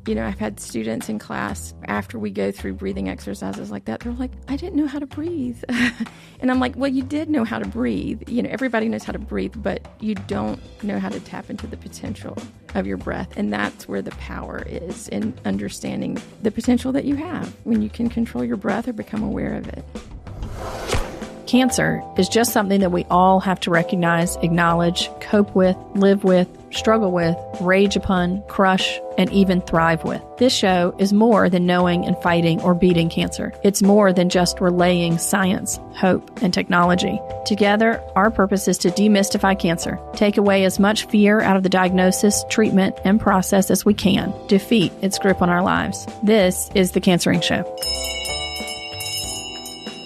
I've had students in class, after we go through breathing exercises like that, they're like, I didn't know how to breathe. And I'm like, well, you did know how to breathe. Everybody knows how to breathe, but you don't know how to tap into the potential of your breath. And that's where the power is, in understanding the potential that you have when you can control your breath or become aware of it. Cancer is just something that we all have to recognize, acknowledge, cope with, live with, struggle with, rage upon, crush, and even thrive with. This show is more than knowing and fighting or beating cancer. It's more than just relaying science, hope, and technology. Together, our purpose is to demystify cancer, take away as much fear out of the diagnosis, treatment, and process as we can, defeat its grip on our lives. This is The Cancering Show.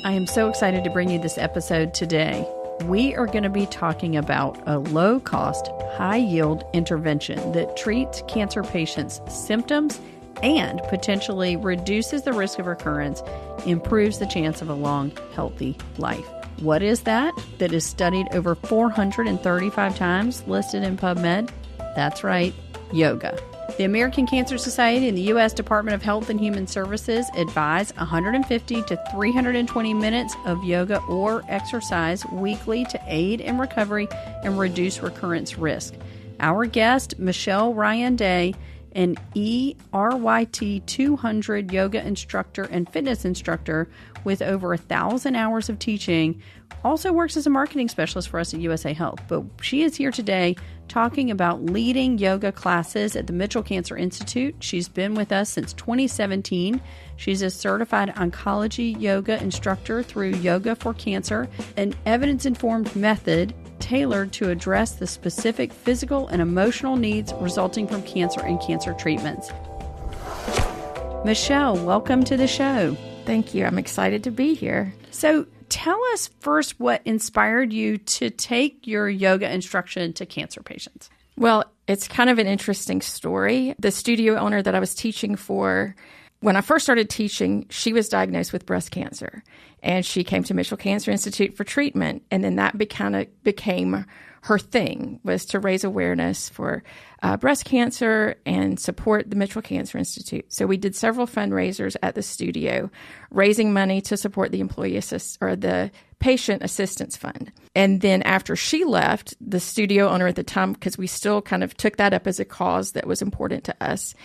I am so excited to bring you this episode today. We are going to be talking about a low-cost, high-yield intervention that treats cancer patients' symptoms and potentially reduces the risk of recurrence, improves the chance of a long, healthy life. What is that? That is studied over 435 times, listed in PubMed? That's right, yoga. The American Cancer Society and the U.S. Department of Health and Human Services advise 150 to 320 minutes of yoga or exercise weekly to aid in recovery and reduce recurrence risk. Our guest, Michelle Ryan Day, an ERYT 200 yoga instructor and fitness instructor with over 1,000 hours of teaching, also works as a marketing specialist for us at USA Health. But she is here today talking about leading yoga classes at the Mitchell Cancer Institute. She's been with us since 2017. She's a certified oncology yoga instructor through Yoga for Cancer, an evidence-informed method tailored to address the specific physical and emotional needs resulting from cancer and cancer treatments. Michelle, welcome to the show. Thank you. I'm excited to be here. So tell us first what inspired you to take your yoga instruction to cancer patients. Well, it's kind of an interesting story. The studio owner that I was teaching for, when I first started teaching, she was diagnosed with breast cancer, and she came to Mitchell Cancer Institute for treatment. And then that became her thing, was to raise awareness for breast cancer and support the Mitchell Cancer Institute. So we did several fundraisers at the studio, raising money to support the the Patient Assistance Fund. And then after she left, the studio owner at the time, because we still kind of took that up as a cause that was important to us,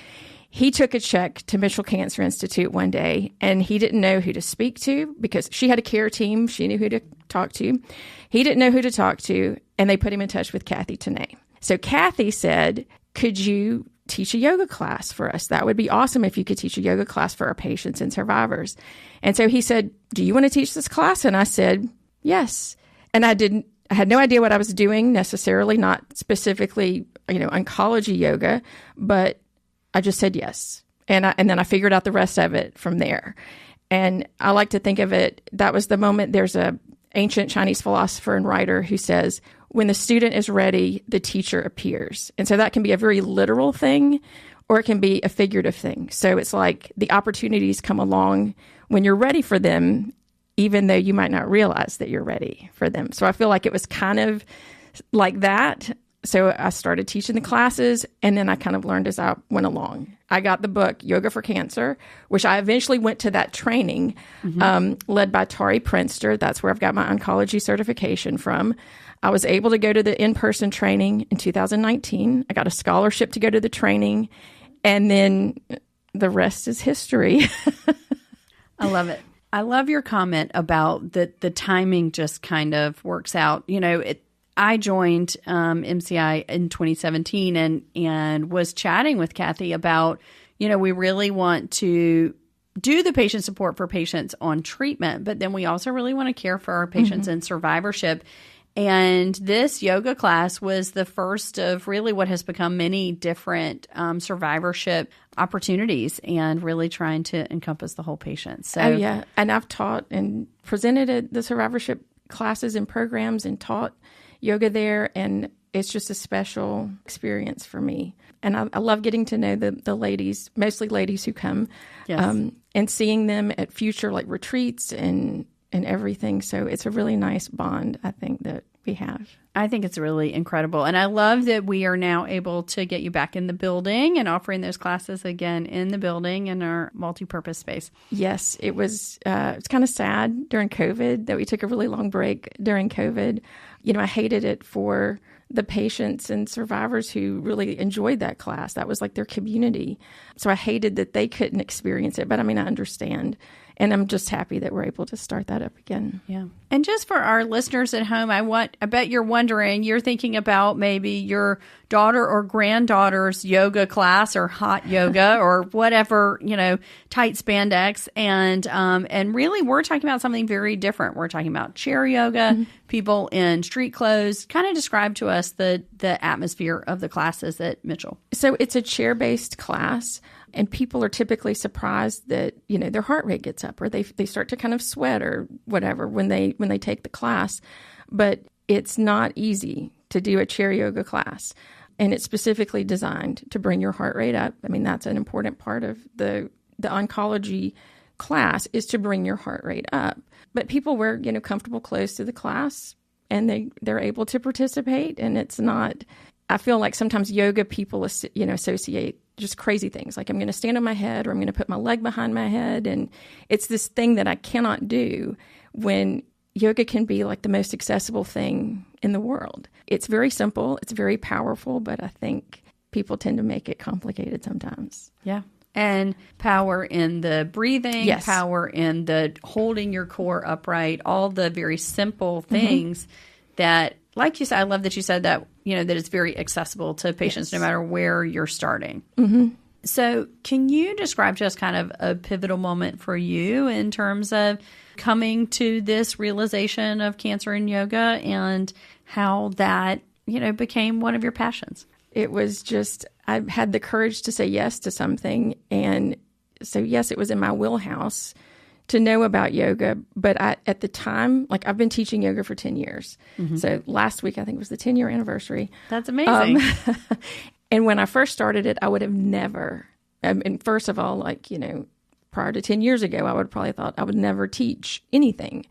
he took a check to Mitchell Cancer Institute one day, and he didn't know who to speak to because she had a care team. She knew who to talk to. He didn't know who to talk to, and they put him in touch with Kathy Tanay. So Kathy said, could you teach a yoga class for us? That would be awesome if you could teach a yoga class for our patients and survivors. And so he said, do you want to teach this class? And I said, yes. And I had no idea what I was doing necessarily, not specifically, oncology yoga, but I just said yes. And then I figured out the rest of it from there. And I like to think of it, that was the moment. There's a ancient Chinese philosopher and writer who says, when the student is ready, the teacher appears. And so that can be a very literal thing, or it can be a figurative thing. So it's like the opportunities come along when you're ready for them, even though you might not realize that you're ready for them. So I feel like it was kind of like that. So I started teaching the classes, and then I kind of learned as I went along. I got the book, Yoga for Cancer, which I eventually went to that training, led by Tari Prinster. That's where I've got my oncology certification from. I was able to go to the in-person training in 2019. I got a scholarship to go to the training, and then the rest is history. I love it. I love your comment about that the timing just kind of works out. I joined MCI in 2017 and was chatting with Kathy about, we really want to do the patient support for patients on treatment, but then we also really want to care for our patients in survivorship. And this yoga class was the first of really what has become many different survivorship opportunities, and really trying to encompass the whole patient. So, oh, yeah. And I've taught and presented at the survivorship classes and programs and taught yoga there, and it's just a special experience for me. And I love getting to know the ladies, mostly ladies who come, and seeing them at future retreats and everything. So it's a really nice bond, I think, that we have. I think it's really incredible. And I love that we are now able to get you back in the building and offering those classes again in the building in our multi-purpose space. Yes, it was it's kind of sad during COVID that we took a really long break during COVID. I hated it for the patients and survivors who really enjoyed that class. That was like their community. So I hated that they couldn't experience it. But I understand. And I'm just happy that we're able to start that up again. Yeah. And just for our listeners at home, I bet you're wondering, you're thinking about maybe your daughter or granddaughter's yoga class or hot yoga or whatever, tight spandex. And really we're talking about something very different. We're talking about chair yoga, people in street clothes. Kind of describe to us the atmosphere of the classes at Mitchell. So it's a chair-based class. And people are typically surprised that, their heart rate gets up or they start to kind of sweat or whatever when they take the class. But it's not easy to do a chair yoga class. And it's specifically designed to bring your heart rate up. That's an important part of the oncology class is to bring your heart rate up. But people wear, comfortable clothes to the class and they're able to participate. And it's not, I feel like sometimes yoga people, associate just crazy things. Like I'm going to stand on my head or I'm going to put my leg behind my head. And it's this thing that I cannot do when yoga can be like the most accessible thing in the world. It's very simple. It's very powerful, but I think people tend to make it complicated sometimes. Yeah. And power in the breathing, yes. Power in the holding your core upright, all the very simple things that, like you said, I love that you said that, that it's very accessible to patients no matter where you're starting. So can you describe to us kind of a pivotal moment for you in terms of coming to this realization of cancer and yoga and how that, became one of your passions? It was just, I had the courage to say yes to something. And so, yes, it was in my wheelhouse to know about yoga. But at the time, I've been teaching yoga for 10 years. So last week, I think was the 10-year anniversary. That's amazing. And when I first started it, I would have never, and first of all, prior to 10 years ago, I would probably thought I would never teach anything,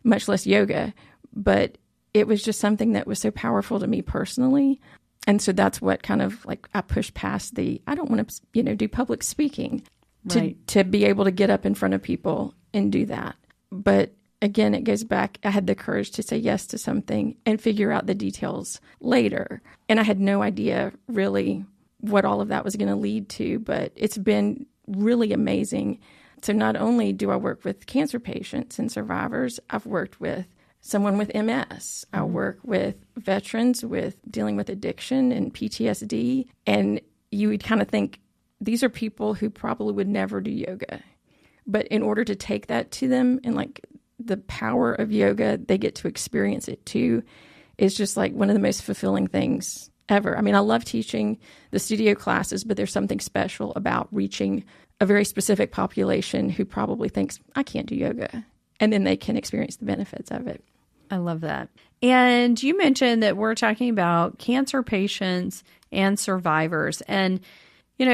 much less yoga. But it was just something that was so powerful to me personally. And so that's what kind of I pushed past I don't want to, do public speaking to be able to get up in front of people and do that. But again, it goes back. I had the courage to say yes to something and figure out the details later. And I had no idea really what all of that was going to lead to, but it's been really amazing. So not only do I work with cancer patients and survivors, I've worked with someone with MS. I work with veterans with dealing with addiction and PTSD. And you would kind of think these are people who probably would never do yoga. But in order to take that to them and the power of yoga, they get to experience it too, is just one of the most fulfilling things ever. I love teaching the studio classes, but there's something special about reaching a very specific population who probably thinks, I can't do yoga. And then they can experience the benefits of it. I love that. And you mentioned that we're talking about cancer patients and survivors. And,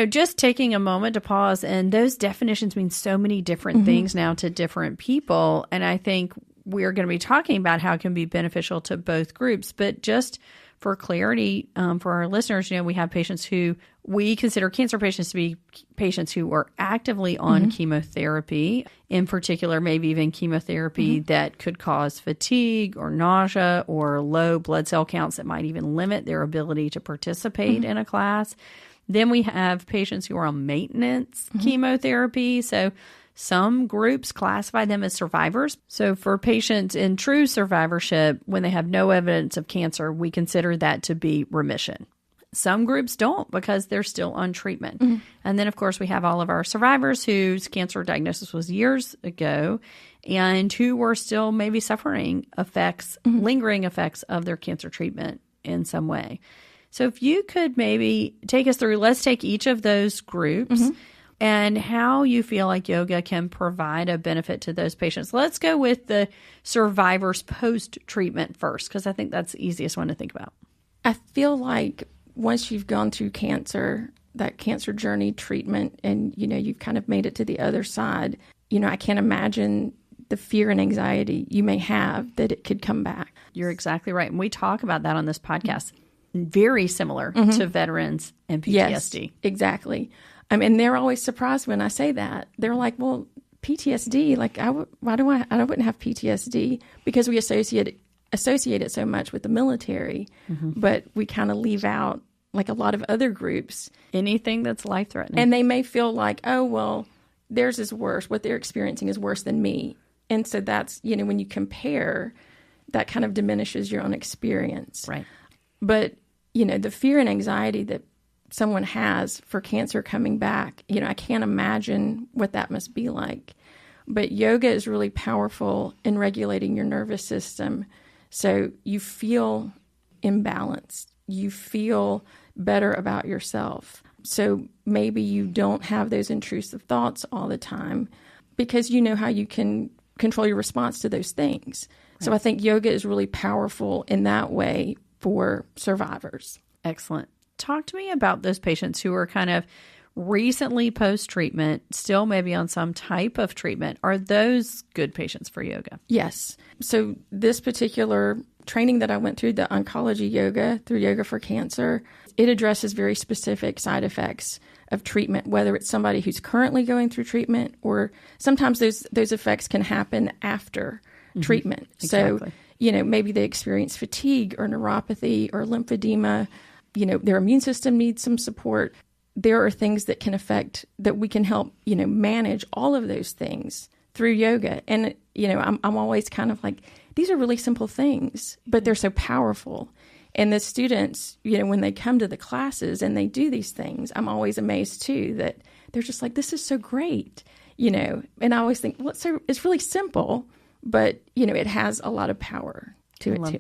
just taking a moment to pause, and those definitions mean so many different things now to different people. And I think we're going to be talking about how it can be beneficial to both groups. But just for clarity, for our listeners, we have patients who we consider cancer patients to be patients who are actively on chemotherapy, in particular, maybe even chemotherapy that could cause fatigue or nausea or low blood cell counts that might even limit their ability to participate in a class. Then we have patients who are on maintenance chemotherapy. So some groups classify them as survivors. So for patients in true survivorship, when they have no evidence of cancer, we consider that to be remission. Some groups don't because they're still on treatment. And then, of course, we have all of our survivors whose cancer diagnosis was years ago and who were still maybe suffering effects, lingering effects of their cancer treatment in some way. So if you could maybe take us through, let's take each of those groups and how you feel like yoga can provide a benefit to those patients. Let's go with the survivors post-treatment first, because I think that's the easiest one to think about. I feel like once you've gone through cancer, that cancer journey treatment, and, you've kind of made it to the other side, I can't imagine the fear and anxiety you may have that it could come back. You're exactly right. And we talk about that on this podcast. Very similar to veterans and PTSD. Yes, exactly. And they're always surprised when I say that. They're like, well, PTSD, like, I wouldn't have PTSD because we associate it so much with the military, but we kind of leave out like a lot of other groups. Anything that's life-threatening. And they may feel like, oh, well, theirs is worse. What they're experiencing is worse than me. And so that's, when you compare, that kind of diminishes your own experience. Right. But, the fear and anxiety that someone has for cancer coming back, I can't imagine what that must be like. But yoga is really powerful in regulating your nervous system. So you feel imbalanced. You feel better about yourself. So maybe you don't have those intrusive thoughts all the time because you know how you can control your response to those things. Right. So I think yoga is really powerful in that way for survivors. Excellent. Talk to me about those patients who are kind of recently post-treatment, still maybe on some type of treatment. Are those good patients for yoga? Yes. So this particular training that I went through, the oncology yoga through Yoga for Cancer, it addresses very specific side effects of treatment, whether it's somebody who's currently going through treatment or sometimes those effects can happen after treatment. Exactly. So, maybe they experience fatigue or neuropathy or lymphedema, their immune system needs some support. There are things that can affect, that we can help, manage all of those things through yoga. And, I'm always kind of like, these are really simple things, but they're so powerful. And the students, when they come to the classes and they do these things, I'm always amazed too, that they're just like, this is so great, and I always think, well, it's really simple, but, it has a lot of power to it too.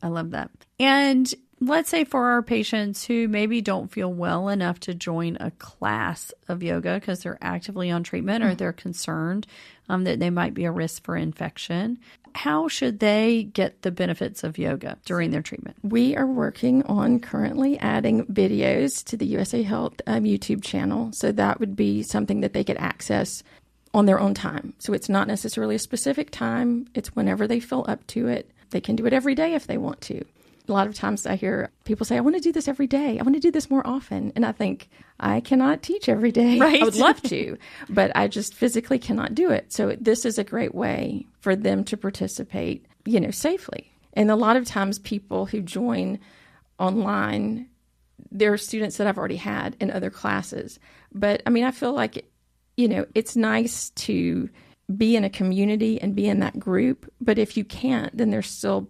I love that. And let's say for our patients who maybe don't feel well enough to join a class of yoga because they're actively on treatment or they're concerned that they might be a risk for infection, how should they get the benefits of yoga during their treatment? We are working on currently adding videos to the USA Health YouTube channel. So that would be something that they could access on their own time. So it's not necessarily a specific time. It's whenever they feel up to it. They can do it every day if they want to. A lot of times I hear people say, I want to do this every day. I want to do this more often. And I think, I cannot teach every day. Right. I would love to, but I just physically cannot do it. So this is a great way for them to participate, safely. And a lot of times people who join online, there are students that I've already had in other classes. But I feel like, it's nice to be in a community and be in that group. But if you can't, then there's still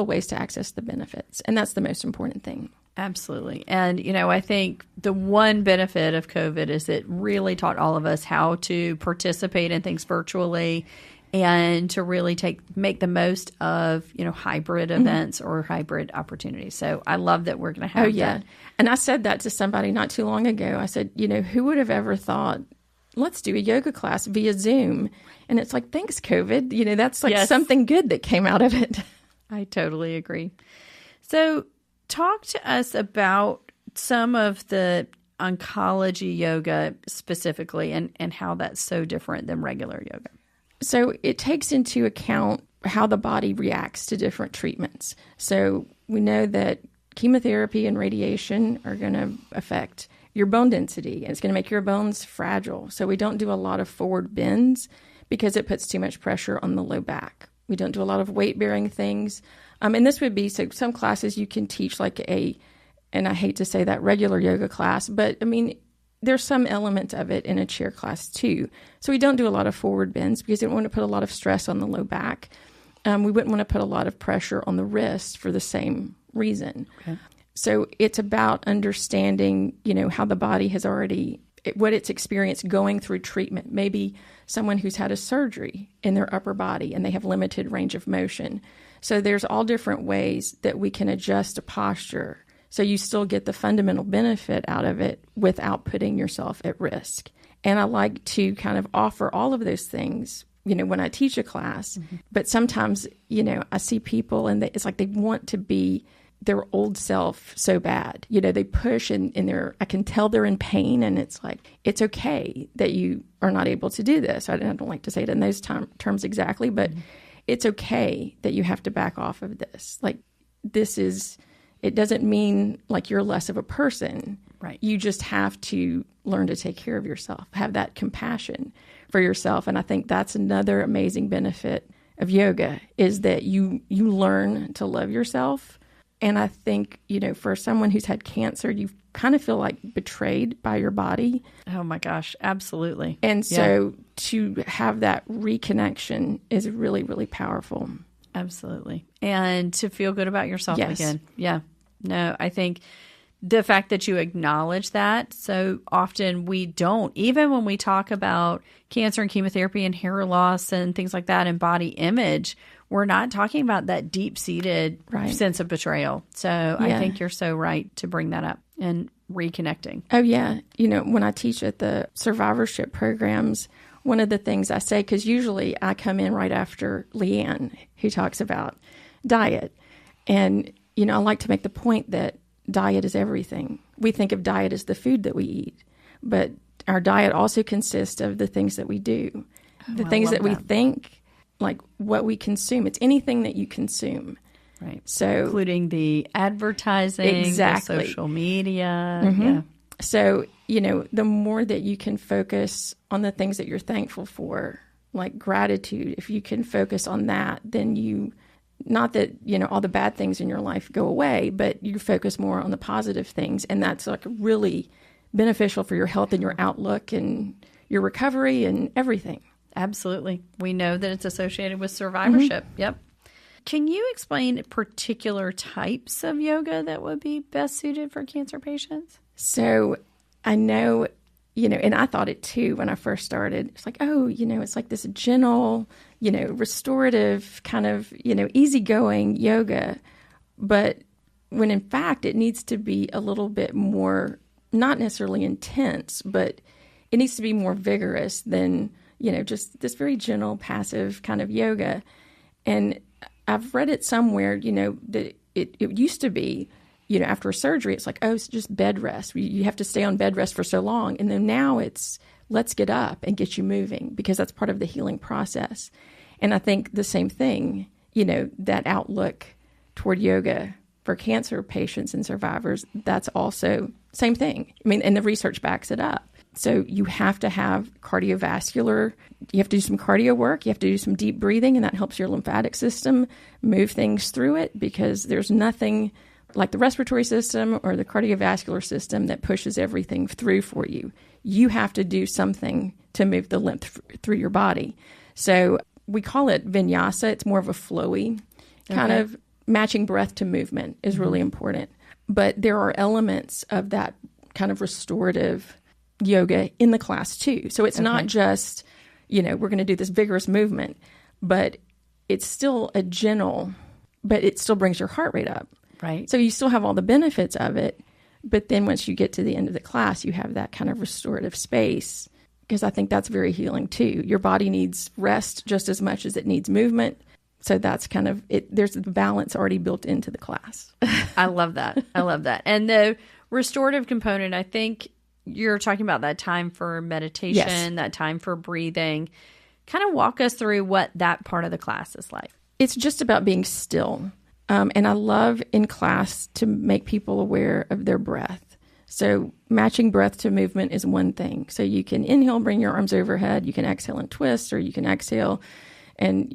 ways to access the benefits. And that's the most important thing. Absolutely. And, I think the one benefit of COVID is it really taught all of us how to participate in things virtually and to really make the most of, hybrid events or hybrid opportunities. So I love that we're going to have that. And I said that to somebody not too long ago. I said, who would have ever thought, let's do a yoga class via Zoom? And it's like, thanks, COVID. That's like something good that came out of it. I totally agree. So talk to us about some of the oncology yoga specifically and how that's so different than regular yoga. So it takes into account how the body reacts to different treatments. So we know that chemotherapy and radiation are going to affect your bone density, and it's going to make your bones fragile. So we don't do a lot of forward bends because it puts too much pressure on the low back. We don't do a lot of weight-bearing things. And this would be, so some classes you can teach like and I hate to say that, regular yoga class, but there's some element of it in a chair class too. So we don't do a lot of forward bends because we don't want to put a lot of stress on the low back. We wouldn't want to put a lot of pressure on the wrist for the same reason. Okay. So it's about understanding, how the body has already, what it's experienced going through treatment. Maybe someone who's had a surgery in their upper body and they have limited range of motion. So there's all different ways that we can adjust a posture so you still get the fundamental benefit out of it without putting yourself at risk. And I like to kind of offer all of those things, when I teach a class. Mm-hmm. But sometimes, I see people and it's like they want to be their old self so bad. They push and I can tell they're in pain, and it's like, it's okay that you are not able to do this. I don't like to say it in those terms exactly, but it's okay that you have to back off of this. Like, it doesn't mean like you're less of a person. Right. You just have to learn to take care of yourself, have that compassion for yourself. And I think that's another amazing benefit of yoga, is that you learn to love yourself. And I think, for someone who's had cancer, you kind of feel like betrayed by your body. Oh my gosh, absolutely. And so to have that reconnection is really, really powerful. Absolutely. And to feel good about yourself Yes. again. Yeah. No, I think the fact that you acknowledge that, so often we don't, even when we talk about cancer and chemotherapy and hair loss and things like that and body image, we're not talking about that deep-seated sense of betrayal. So I think you're so right to bring that up and reconnecting. Oh, yeah. When I teach at the survivorship programs, one of the things I say, because usually I come in right after Leanne, who talks about diet. And, I like to make the point that diet is everything. We think of diet as the food that we eat, but our diet also consists of the things that we do, the things that we think, like what we consume. It's anything that you consume. Right. So, including the advertising, the social media. Mm-hmm. Yeah. So, the more that you can focus on the things that you're thankful for, like gratitude, if you can focus on that, then not that, all the bad things in your life go away, but you focus more on the positive things. And that's like really beneficial for your health and your outlook and your recovery and everything. Absolutely. We know that it's associated with survivorship. Mm-hmm. Yep. Can you explain particular types of yoga that would be best suited for cancer patients? So I know, and I thought it too when I first started. It's like, it's like this gentle, restorative kind of, easygoing yoga. But when in fact it needs to be a little bit more, not necessarily intense, but it needs to be more vigorous than, just this very gentle, passive kind of yoga. And I've read it somewhere, that it used to be, after a surgery, it's like, it's just bed rest. You have to stay on bed rest for so long. And then now it's, let's get up and get you moving, because that's part of the healing process. And I think the same thing, that outlook toward yoga for cancer patients and survivors, that's also same thing. I mean, and the research backs it up. So you have to have cardiovascular, you have to do some cardio work, you have to do some deep breathing, and that helps your lymphatic system move things through it, because there's nothing like the respiratory system or the cardiovascular system that pushes everything through for you. You have to do something to move the lymph through your body. So we call it vinyasa. It's more of a flowy kind of matching breath to movement is really important. But there are elements of that kind of restorative yoga in the class too. So it's not just, we're going to do this vigorous movement, but it's still a gentle, but it still brings your heart rate up. Right. So you still have all the benefits of it, but then once you get to the end of the class, you have that kind of restorative space, because I think that's very healing too. Your body needs rest just as much as it needs movement. So that's kind of it. There's the balance already built into the class. I love that. I love that. And the restorative component, I think you're talking about that time for meditation, that time for breathing. Kind of walk us through what that part of the class is like. It's just about being still. And I love in class to make people aware of their breath. So matching breath to movement is one thing. So you can inhale, bring your arms overhead. You can exhale and twist, or you can exhale and,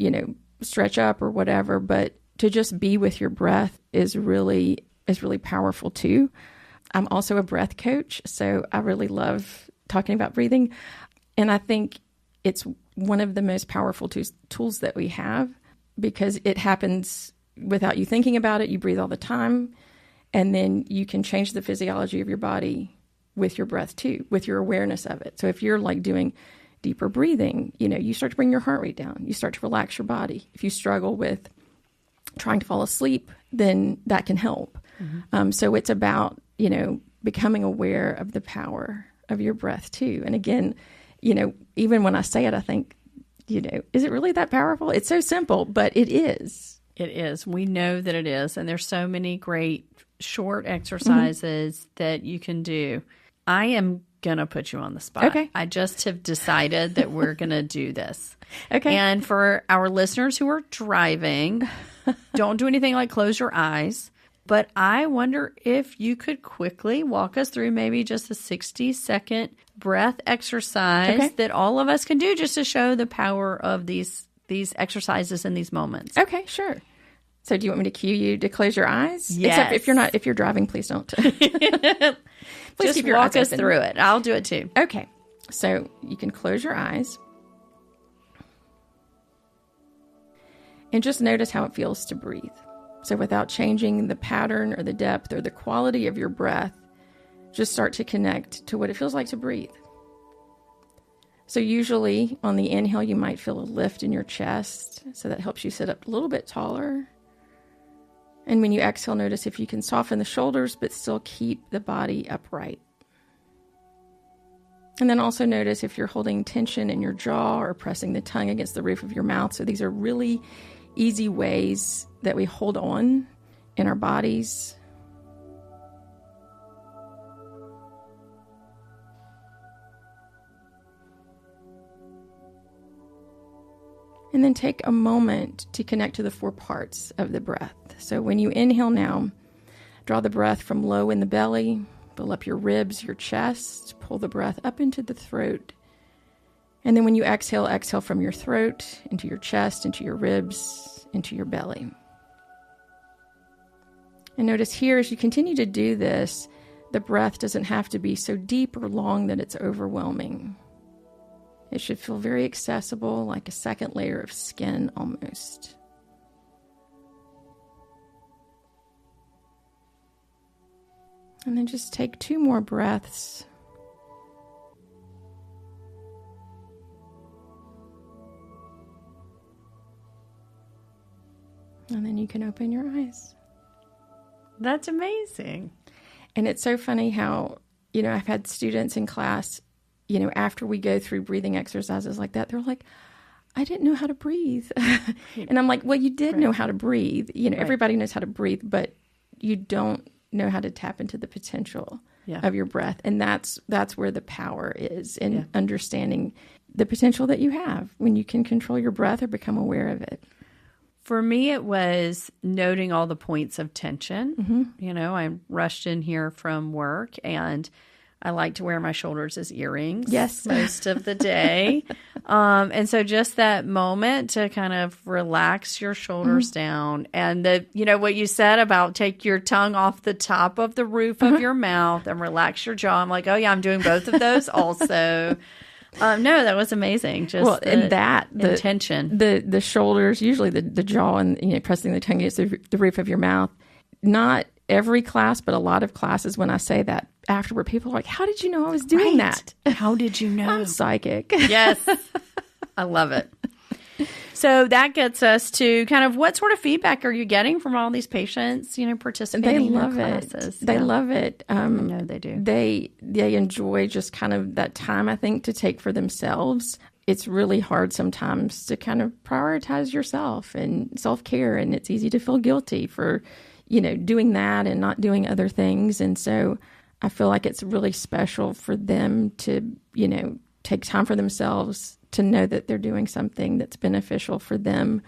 stretch up or whatever. But to just be with your breath is really powerful too. I'm also a breath coach, so I really love talking about breathing. And I think it's one of the most powerful tools that we have, because it happens without you thinking about it. You breathe all the time, and then you can change the physiology of your body with your breath too, with your awareness of it. So if you're like doing deeper breathing, you start to bring your heart rate down. You start to relax your body. If you struggle with trying to fall asleep, then that can help. Mm-hmm. So it's about, becoming aware of the power of your breath too. And again, even when I say it, I think, is it really that powerful? It's so simple, but it is. It is. We know that it is. And there's so many great short exercises that you can do. I am going to put you on the spot. Okay. I just have decided that we're going to do this. Okay. And for our listeners who are driving, don't do anything like close your eyes. But I wonder if you could quickly walk us through maybe just a 60-second breath exercise that all of us can do just to show the power of these exercises in these moments. Okay, sure. So do you want me to cue you to close your eyes? Yes. Except if you're driving, please don't. Please just keep your walk eyes us open. through it. I'll do it too. Okay. So you can close your eyes and just notice how it feels to breathe. So without changing the pattern or the depth or the quality of your breath, just start to connect to what it feels like to breathe. So usually on the inhale, you might feel a lift in your chest. So that helps you sit up a little bit taller. And when you exhale, notice if you can soften the shoulders, but still keep the body upright. And then also notice if you're holding tension in your jaw or pressing the tongue against the roof of your mouth. So these are really easy ways that we hold on in our bodies. And then take a moment to connect to the 4 parts of the breath. So when you inhale now, draw the breath from low in the belly, fill up your ribs, your chest, pull the breath up into the throat. And then when you exhale, exhale from your throat, into your chest, into your ribs, into your belly. And notice here, as you continue to do this, the breath doesn't have to be so deep or long that it's overwhelming. It should feel very accessible, like a second layer of skin almost. And then just take 2 more breaths. And then you can open your eyes. That's amazing. And it's so funny how, I've had students in class, after we go through breathing exercises like that, they're like, I didn't know how to breathe. And I'm like, well, you did know how to breathe. Everybody knows how to breathe, but you don't know how to tap into the potential of your breath. And that's where the power is in understanding the potential that you have when you can control your breath or become aware of it. For me, it was noting all the points of tension. Mm-hmm. I rushed in here from work and I like to wear my shoulders as earrings most of the day. And so just that moment to kind of relax your shoulders down. And what you said about take your tongue off the top of the roof of your mouth and relax your jaw. I'm like, oh yeah, I'm doing both of those also. No, that was amazing. Just the intention. The shoulders, usually the jaw and pressing the tongue against the roof of your mouth. Not every class, but a lot of classes, when I say that afterward, people are like, how did you know I was doing that? How did you know? I'm psychic. Yes. I love it. So that gets us to kind of what sort of feedback are you getting from all these patients, participating in your classes? They love it. I know they do. They enjoy just kind of that time, I think, to take for themselves. It's really hard sometimes to kind of prioritize yourself and self-care, and it's easy to feel guilty for, doing that and not doing other things. And so I feel like it's really special for them to, take time for themselves, to know that they're doing something that's beneficial for them.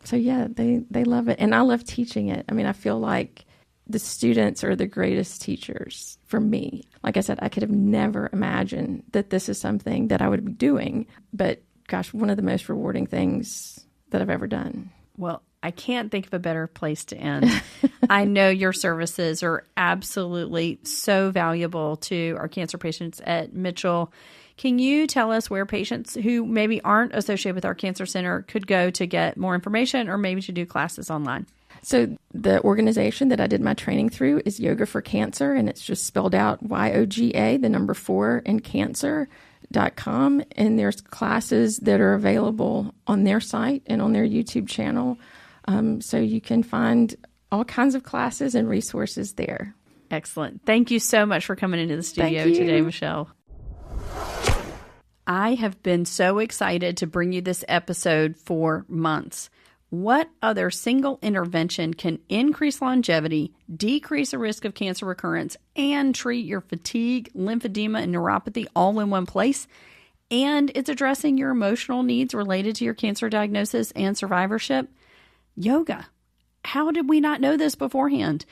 So yeah, they love it. And I love teaching it. I mean, I feel like the students are the greatest teachers for me. Like I said, I could have never imagined that this is something that I would be doing. But gosh, one of the most rewarding things that I've ever done. Well, I can't think of a better place to end. I know your services are absolutely so valuable to our cancer patients at Mitchell. Can you tell us where patients who maybe aren't associated with our cancer center could go to get more information or maybe to do classes online? So the organization that I did my training through is Yoga for Cancer, and it's just spelled out YOGA, the number 4, and cancer.com. And there's classes that are available on their site and on their YouTube channel. So you can find all kinds of classes and resources there. Excellent. Thank you so much for coming into the studio today, Michelle. I have been so excited to bring you this episode for months. What other single intervention can increase longevity, decrease the risk of cancer recurrence, and treat your fatigue, lymphedema, and neuropathy all in one place? And it's addressing your emotional needs related to your cancer diagnosis and survivorship? Yoga. How did we not know this beforehand?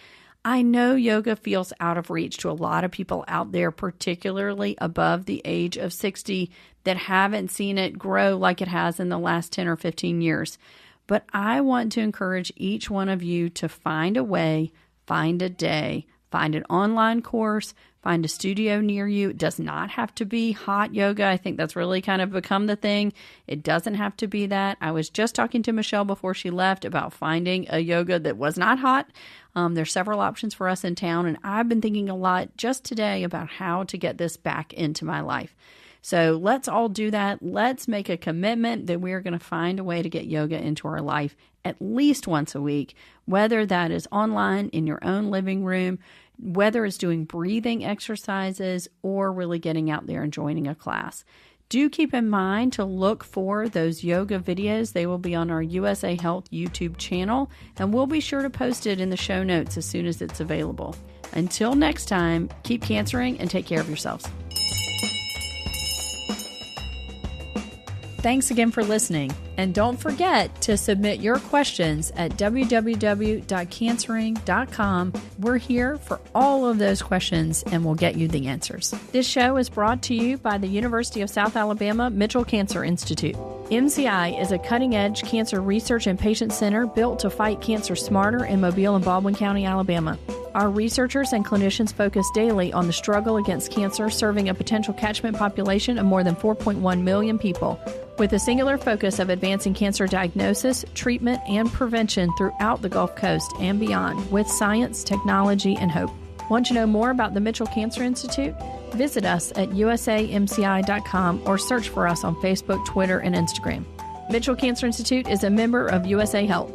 I know yoga feels out of reach to a lot of people out there, particularly above the age of 60, that haven't seen it grow like it has in the last 10 or 15 years. But I want to encourage each one of you to find a way, find a day, find an online course, find a studio near you. It does not have to be hot yoga. I think that's really kind of become the thing. It doesn't have to be that. I was just talking to Michelle before she left about finding a yoga that was not hot. There's several options for us in town, and I've been thinking a lot just today about how to get this back into my life. So let's all do that. Let's make a commitment that we're going to find a way to get yoga into our life at least once a week, whether that is online in your own living room, whether it's doing breathing exercises, or really getting out there and joining a class. Do keep in mind to look for those yoga videos. They will be on our USA Health YouTube channel, and we'll be sure to post it in the show notes as soon as it's available. Until next time, keep cancering and take care of yourselves. Thanks again for listening. And don't forget to submit your questions at www.cancering.com. We're here for all of those questions and we'll get you the answers. This show is brought to you by the University of South Alabama Mitchell Cancer Institute. MCI is a cutting-edge cancer research and patient center built to fight cancer smarter in Mobile and Baldwin County, Alabama. Our researchers and clinicians focus daily on the struggle against cancer, serving a potential catchment population of more than 4.1 million people, with a singular focus of advancing cancer diagnosis, treatment, and prevention throughout the Gulf Coast and beyond, with science, technology, and hope. Want to know more about the Mitchell Cancer Institute? Visit us at usamci.com or search for us on Facebook, Twitter, and Instagram. Mitchell Cancer Institute is a member of USA Health.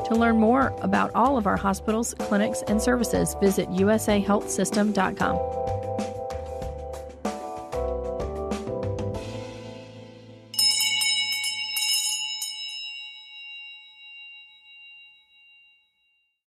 To learn more about all of our hospitals, clinics, and services, visit usahealthsystem.com.